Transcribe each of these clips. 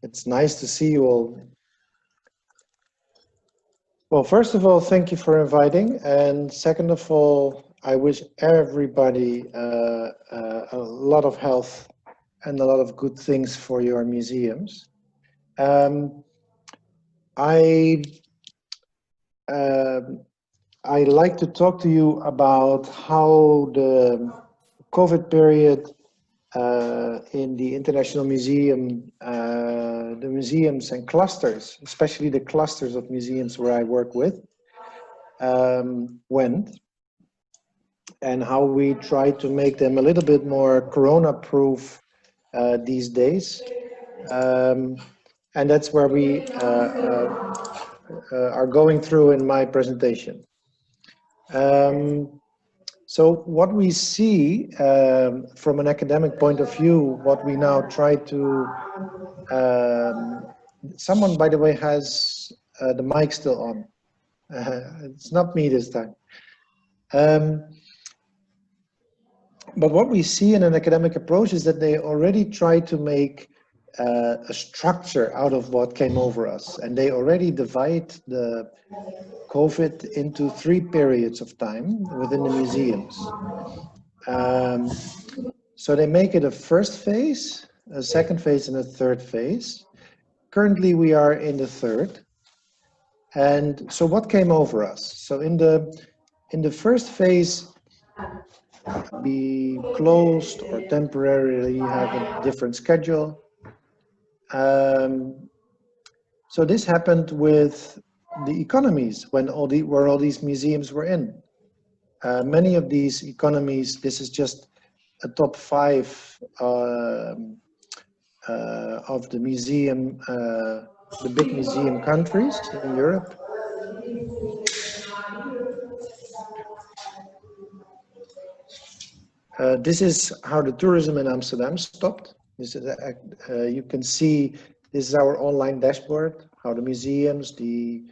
It's nice to see you all. Well, first of all, thank you for inviting. And second of all, I wish everybody a lot of health and a lot of good things for your museums. I'd like to talk to you about how the COVID period in the International Museum, the museums and clusters, especially the clusters of museums where I work with, went, and how we try to make them a little bit more corona-proof these days. And that's where we are going through in my presentation. So what we see from an academic point of view, what we now try to, someone, by the way, has the mic still on. It's not me this time. But what we see in an academic approach is that they already try to make a structure out of what came over us, and they already divide the COVID into 3 periods of time within the museums. So they make it a first phase, a second phase, and a third phase. Currently we are in the third. And so what came over us? So in the first phase, we closed or temporarily have a different schedule. So this happened with the economies when where all these museums were in. Many of these economies, this is just a top 5 of the museum, the big museum countries in Europe. This is how the tourism in Amsterdam stopped. This is you can see this is our online dashboard, how the museums, the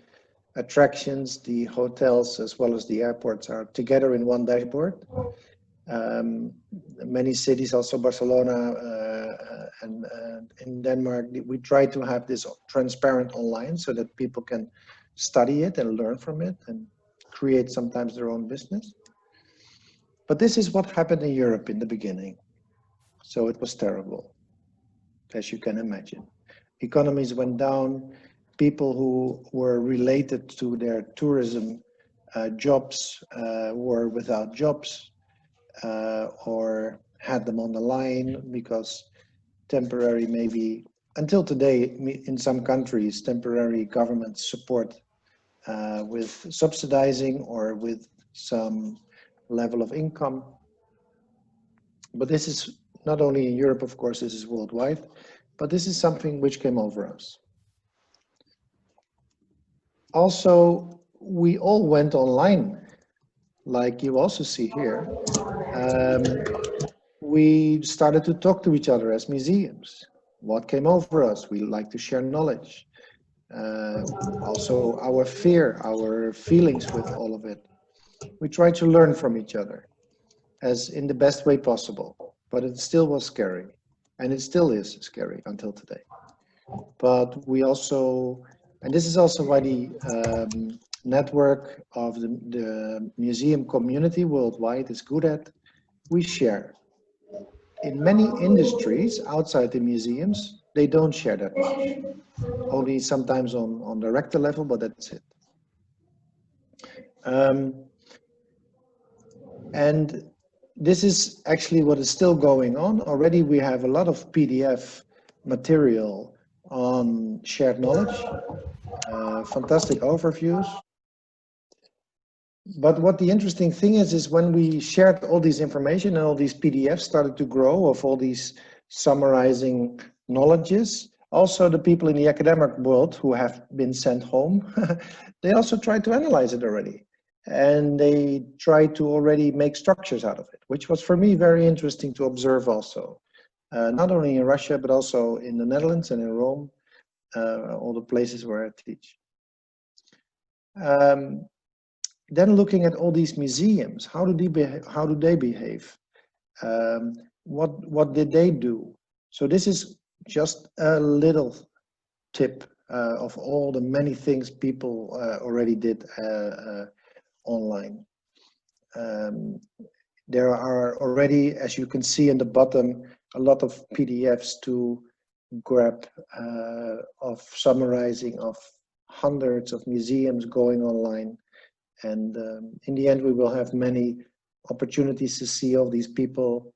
attractions, the hotels, as well as the airports are together in one dashboard. Many cities, also Barcelona and in Denmark, we try to have this transparent online so that people can study it and learn from it and create sometimes their own business. But this is what happened in Europe in the beginning. So it was terrible, as you can imagine. Economies went down. People who were related to their tourism jobs were without jobs or had them on the line because temporary, maybe until today in some countries, temporary government support with subsidizing or with some level of income. But this is not only in Europe, of course, this is worldwide, but this is something which came over us. Also, we all went online, like you also see here. We started to talk to each other as museums. What came over us? We like to share knowledge. Also our fear, our feelings with all of it. We try to learn from each other as in the best way possible, but it still was scary, and it still is scary until today. But we also, and this is also why the network of the museum community worldwide is good at, we share. In many industries outside the museums, they don't share that much. Only sometimes on director level, but that's it. And this is actually what is still going on. Already we have a lot of PDF material on shared knowledge, fantastic overviews. But what the interesting thing is when we shared all this information and all these PDFs started to grow of all these summarizing knowledges, also the people in the academic world who have been sent home, they also tried to analyze it already. And they tried to already make structures out of it, which was for me very interesting to observe also. Not only in Russia, but also in the Netherlands and in Rome, all the places where I teach. Then looking at all these museums, how do they behave? What did they do? So this is just a little tip of all the many things people already did online. There are already, as you can see in the bottom, a lot of PDFs to grab of summarizing of hundreds of museums going online. And in the end, we will have many opportunities to see all these people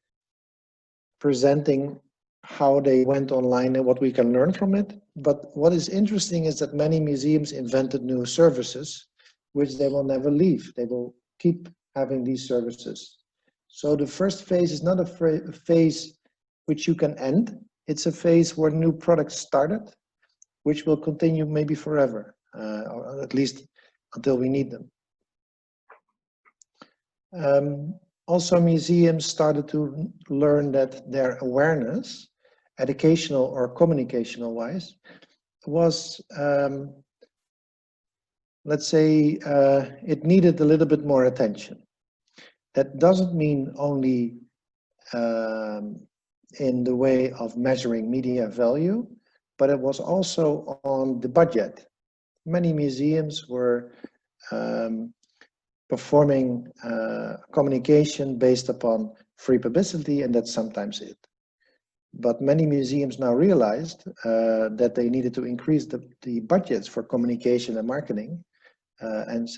presenting how they went online and what we can learn from it. But what is interesting is that many museums invented new services, which they will never leave. They will keep having these services. So the first phase is not a phase which you can end. It's a phase where new products started, which will continue maybe forever, or at least until we need them. Also, museums started to learn that their awareness, educational or communicational wise, was, let's say, it needed a little bit more attention. That doesn't mean only in the way of measuring media value, but it was also on the budget. Many museums were performing communication based upon free publicity, and that's sometimes it. But many museums now realized that they needed to increase the budgets for communication and marketing, and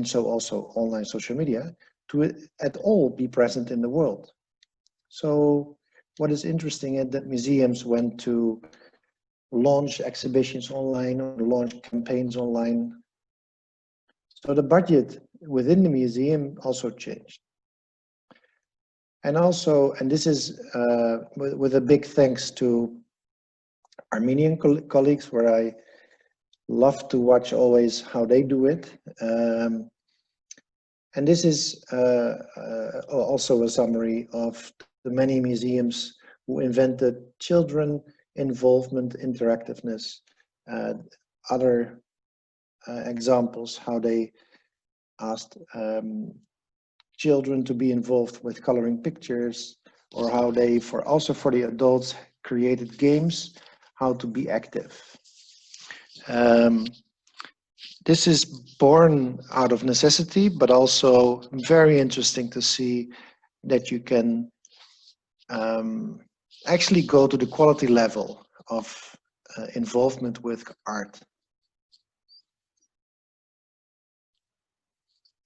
so also online social media, to at all be present in the world. So what is interesting is that museums went to launch exhibitions online or launch campaigns online. So the budget within the museum also changed. And also, and this is with a big thanks to Armenian colleagues, where I love to watch always how they do it. And this is also a summary of the many museums who invented children involvement, interactiveness, other examples, how they asked children to be involved with coloring pictures, or how they, also for the adults, created games, how to be active. This is born out of necessity, but also very interesting to see that you can actually go to the quality level of involvement with art.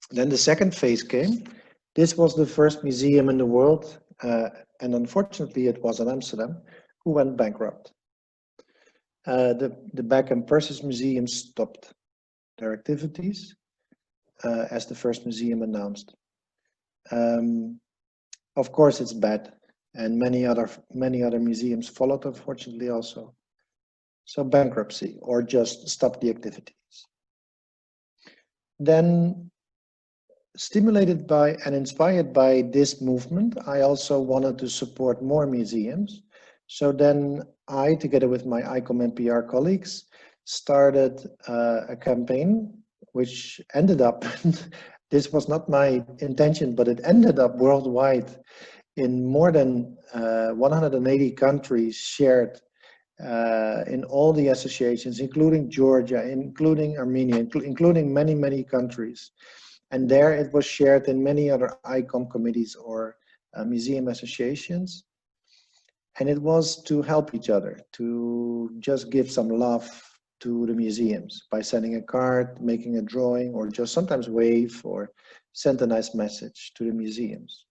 Then the second phase came. This was the first museum in the world, and unfortunately it was in Amsterdam, who went bankrupt. The Beck and Persis Museum stopped their activities, as the first museum announced. Of course, it's bad, and many other museums followed, unfortunately, also. So bankruptcy, or just stop the activities. Then, stimulated by and inspired by this movement, I also wanted to support more museums. So then I, together with my ICOM NPR colleagues, started a campaign which ended up, this was not my intention, but it ended up worldwide in more than 180 countries, shared in all the associations, including Georgia, including Armenia, including many, many countries. And there it was shared in many other ICOM committees or museum associations. And it was to help each other, to just give some love to the museums by sending a card, making a drawing, or just sometimes wave or send a nice message to the museums.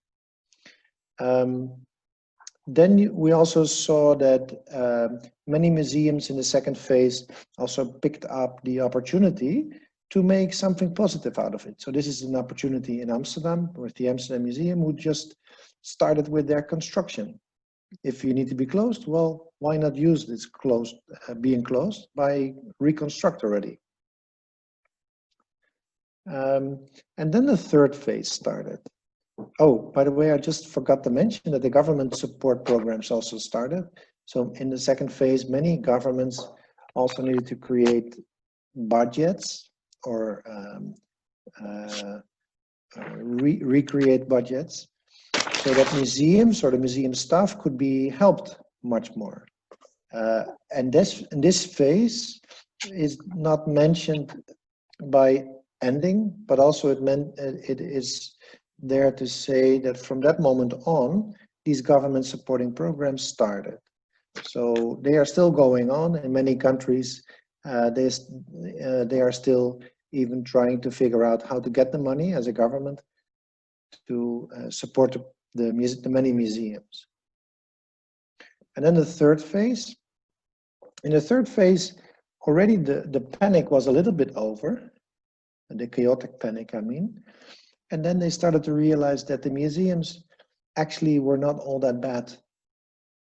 Then we also saw that many museums in the second phase also picked up the opportunity to make something positive out of it. So this is an opportunity in Amsterdam with the Amsterdam Museum, who just started with their construction. If you need to be closed, well, why not use this being closed by reconstruct already? And then the third phase started. Oh, by the way, I just forgot to mention that the government support programs also started. So in the second phase, many governments also needed to create budgets or recreate budgets, so that museums or the museum staff could be helped much more. And this phase is not mentioned by ending, but also it is there to say that from that moment on, these government supporting programs started. So they are still going on in many countries. They are still even trying to figure out how to get the money as a government to support the many museums. And then the third phase. In the third phase, already the panic was a little bit over, the chaotic panic, I mean. And then they started to realize that the museums actually were not all that bad.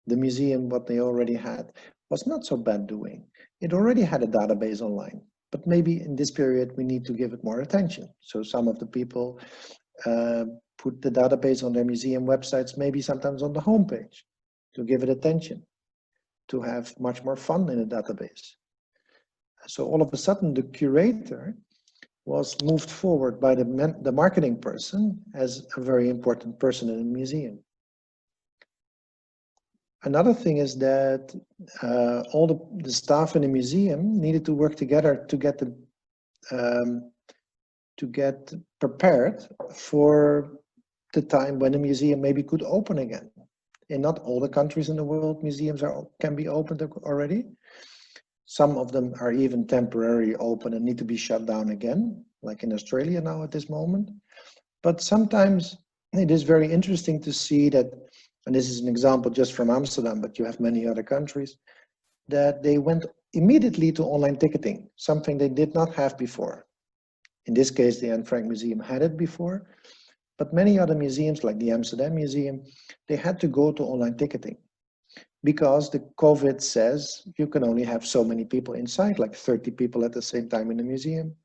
The museum, what they already had, was not so bad doing. It already had a database online, but maybe in this period we need to give it more attention. So some of the people put the database on their museum websites, maybe sometimes on the homepage, to give it attention, to have much more fun in the database. So all of a sudden the curator was moved forward by the marketing person as a very important person in a museum. Another thing is that all the staff in the museum needed to work together to get prepared for the time when the museum maybe could open again. In not all the countries in the world, museums can be opened already. Some of them are even temporarily open and need to be shut down again, like in Australia now at this moment. But sometimes it is very interesting to see that, and this is an example just from Amsterdam, but you have many other countries, that they went immediately to online ticketing, something they did not have before. In this case, the Anne Frank Museum had it before, but many other museums, like the Amsterdam Museum, they had to go to online ticketing because the COVID says you can only have so many people inside, like 30 people at the same time in the museum.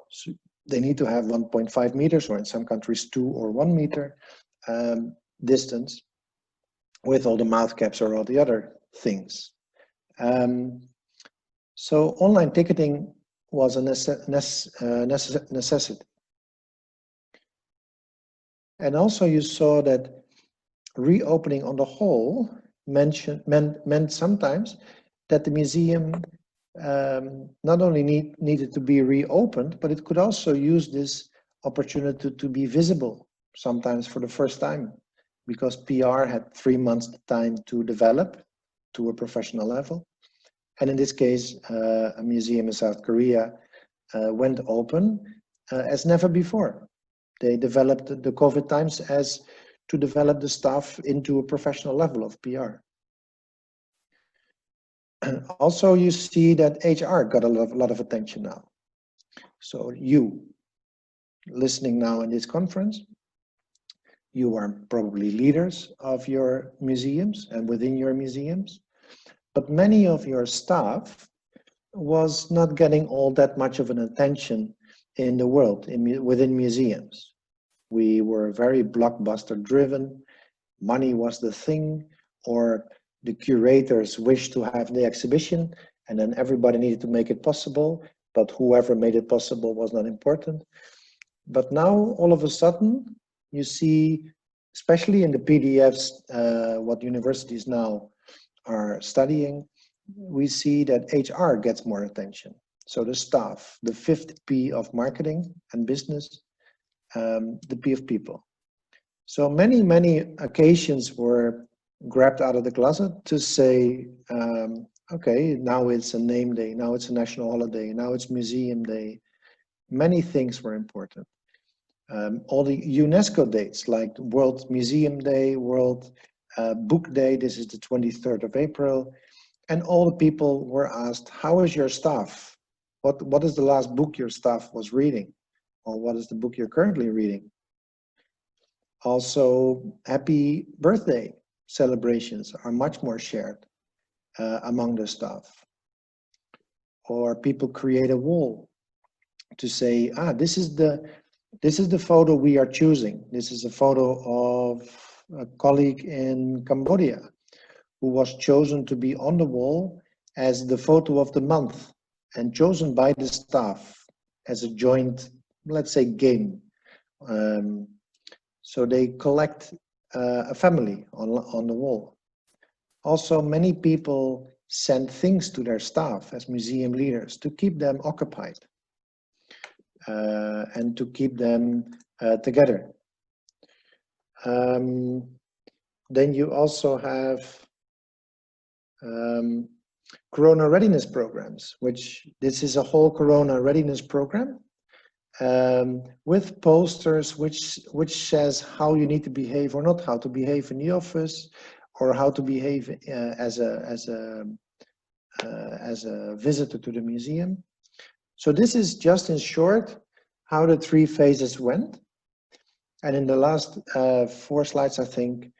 So they need to have 1.5 meters, or in some countries 2 or 1 meter distance, with all the mouth caps or all the other things. So online ticketing was a necessity. And also you saw that reopening on the whole meant sometimes that the museum not only needed to be reopened, but it could also use this opportunity to be visible, sometimes for the first time, because PR had 3 months time to develop to a professional level. And in this case, a museum in South Korea went open as never before. They developed the COVID times as to develop the staff into a professional level of PR. Also, you see that HR got a lot of attention now. So you, listening now in this conference, you are probably leaders of your museums and within your museums, but many of your staff was not getting all that much of an attention in the world, within museums. We were very blockbuster driven, money was the thing, or the curators wished to have the exhibition and then everybody needed to make it possible, but whoever made it possible was not important. But now all of a sudden you see, especially in the PDFs, what universities now are studying, we see that HR gets more attention. So the staff, the 5th P of marketing and business, the P of people. So many occasions were grabbed out of the closet to say, okay, now it's a name day, now it's a national holiday, now it's museum day. Many things were important. All the UNESCO dates, like World Museum Day, World Book Day, this is the 23rd of April, and all the people were asked, how is your staff? What is the last book your staff was reading? Or what is the book you're currently reading? Also, happy birthday celebrations are much more shared among the staff. Or people create a wall to say, this is the photo we are choosing. This is a photo of a colleague in Cambodia who was chosen to be on the wall as the photo of the month and chosen by the staff as a joint, let's say, game. So they collect a family on the wall. Also, many people send things to their staff as museum leaders to keep them occupied and to keep them together. Then you also have Corona Readiness programs, which this is a whole Corona Readiness program with posters which says how you need to behave or not how to behave in the office, or how to behave as a visitor to the museum. So this is just in short how the 3 phases went. And in the last 4 slides, I think,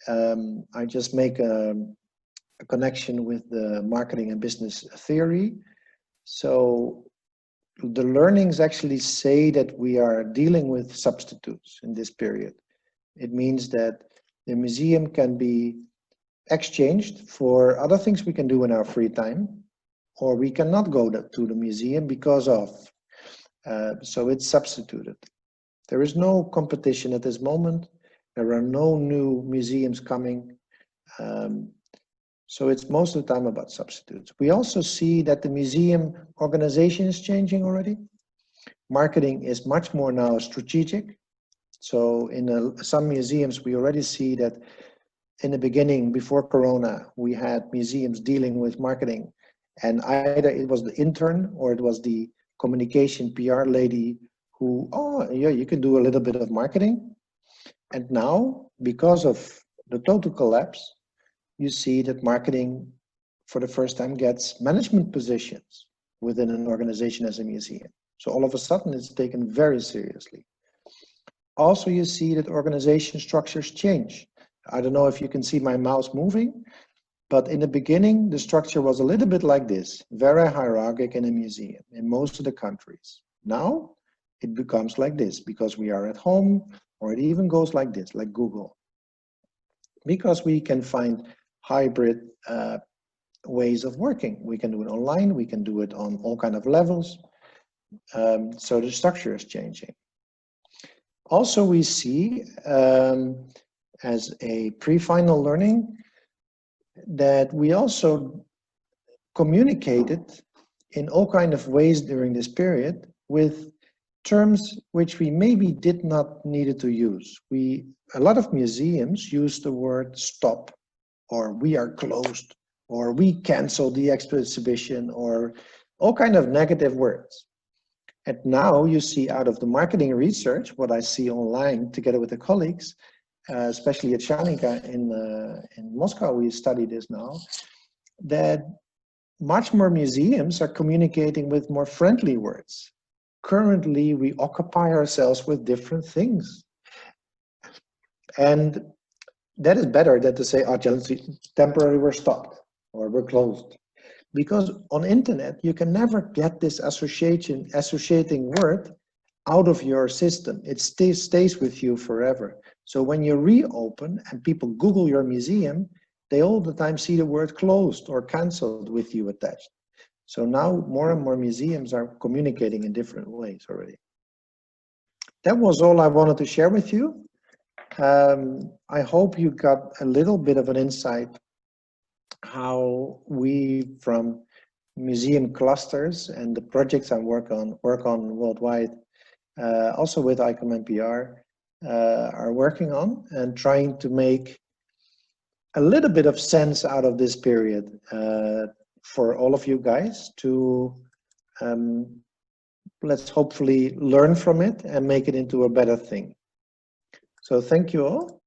I just make a connection with the marketing and business theory. So the learnings actually say that we are dealing with substitutes in this period. It means that the museum can be exchanged for other things we can do in our free time, or we cannot go to the museum because of, so it's substituted. There is no competition at this moment. There are no new museums coming. So it's most of the time about substitutes. We also see that the museum organization is changing already. Marketing is much more now strategic. So in some museums, we already see that in the beginning, before Corona, we had museums dealing with marketing, and either it was the intern or it was the communication PR lady who, oh yeah, you can do a little bit of marketing. And now, because of the total collapse, you see that marketing for the first time gets management positions within an organization as a museum. So all of a sudden it's taken very seriously. Also, you see that organization structures change. I don't know if you can see my mouse moving, but in the beginning, the structure was a little bit like this, very hierarchic in a museum in most of the countries. Now it becomes like this because we are at home, or it even goes like this, like Google. Because we can find hybrid ways of working. We can do it online, we can do it on all kinds of levels. So the structure is changing. Also, we see as a pre-final learning that we also communicated in all kinds of ways during this period with terms which we maybe did not needed to use. A lot of museums use the word stop, or we are closed, or we canceled the exhibition, or all kinds of negative words. And now you see out of the marketing research, what I see online together with the colleagues, especially at Shalinka in Moscow, we study this now, that much more museums are communicating with more friendly words. Currently, we occupy ourselves with different things. And that is better than to say, oh, temporarily we're stopped or we're closed. Because on internet, you can never get this associating word out of your system. It stays with you forever. So when you reopen and people Google your museum, they all the time see the word closed or canceled with you attached. So now more and more museums are communicating in different ways already. That was all I wanted to share with you. I hope you got a little bit of an insight how we from museum clusters and the projects I work on worldwide, also with ICOM NPR, are working on and trying to make a little bit of sense out of this period for all of you guys to let's hopefully learn from it and make it into a better thing. So thank you all.